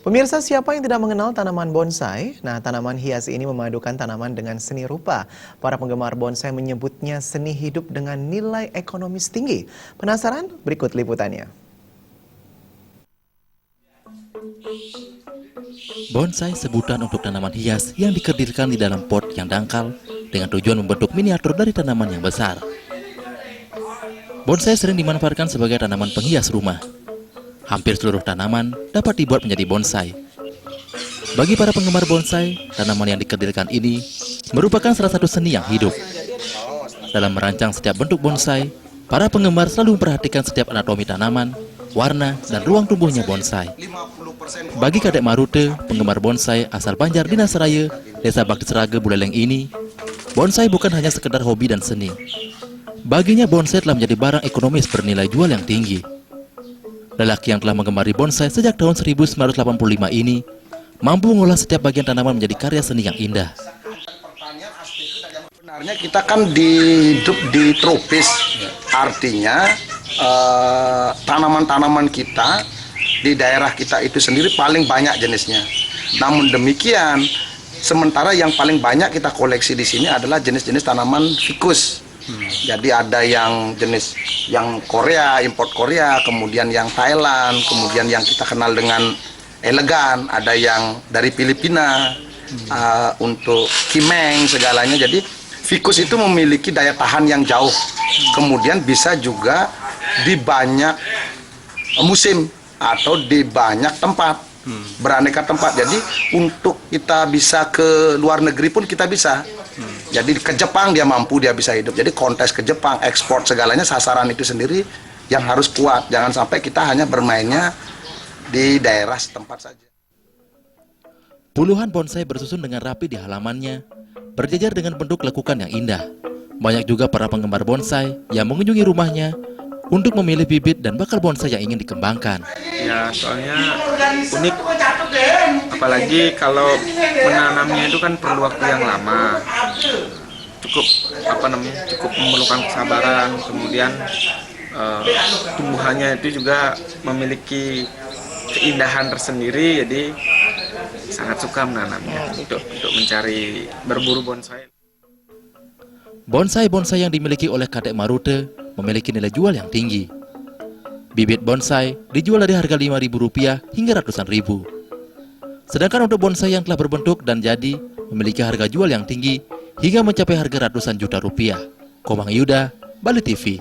Pemirsa, siapa yang tidak mengenal tanaman bonsai? Nah, tanaman hias ini memadukan tanaman dengan seni rupa. Para penggemar bonsai menyebutnya seni hidup dengan nilai ekonomis tinggi. Penasaran? Berikut liputannya. Bonsai sebutan untuk tanaman hias yang dikerdilkan di dalam pot yang dangkal dengan tujuan membentuk miniatur dari tanaman yang besar. Bonsai sering dimanfaatkan sebagai tanaman penghias rumah. Hampir seluruh tanaman dapat dibuat menjadi bonsai. Bagi para penggemar bonsai, tanaman yang dikerdilkan ini merupakan salah satu seni yang hidup. Dalam merancang setiap bentuk bonsai, para penggemar selalu memperhatikan setiap anatomi tanaman, warna, dan ruang tumbuhnya bonsai. Bagi Kadek Marute, penggemar bonsai asal Banjar Dinasraya, Desa Bakti Seraga, Buleleng ini, bonsai bukan hanya sekedar hobi dan seni. Baginya bonsai telah menjadi barang ekonomis bernilai jual yang tinggi. Lelaki yang telah menggemari bonsai sejak tahun 1985 ini mampu mengolah setiap bagian tanaman menjadi karya seni yang indah. Sebenarnya kita kan hidup di tropis, artinya tanaman-tanaman kita di daerah kita itu sendiri paling banyak jenisnya. Namun demikian, sementara yang paling banyak kita koleksi di sini adalah jenis-jenis tanaman ficus. Jadi ada yang jenis yang Korea, import Korea, kemudian yang Thailand, kemudian yang kita kenal dengan elegan, ada yang dari Filipina, untuk kimeng segalanya. Jadi ficus itu memiliki daya tahan yang jauh, kemudian bisa juga di banyak musim atau di banyak tempat, beraneka tempat. Jadi untuk kita bisa ke luar negeri pun kita bisa. Jadi ke Jepang dia mampu, dia bisa hidup. Jadi kontes ke Jepang, ekspor segalanya, sasaran itu sendiri yang harus kuat. Jangan sampai kita hanya bermainnya di daerah setempat saja. Puluhan bonsai bersusun dengan rapi di halamannya, berjajar dengan bentuk lekukan yang indah. Banyak juga para penggemar bonsai yang mengunjungi rumahnya untuk memilih bibit dan bakal bonsai yang ingin dikembangkan. Ya, soalnya unik. Apalagi kalau menanamnya itu kan perlu waktu yang lama. Cukup memerlukan kesabaran. Kemudian tumbuhannya itu juga memiliki keindahan tersendiri. Jadi sangat suka menanamnya untuk mencari berburu bonsai. Bonsai-bonsai yang dimiliki oleh Kadek Marute memiliki nilai jual yang tinggi. Bibit bonsai dijual dari harga Rp5.000 hingga ratusan ribu. Sedangkan untuk bonsai yang telah berbentuk dan jadi memiliki harga jual yang tinggi hingga mencapai harga ratusan juta rupiah. Komang Yuda, Bali TV.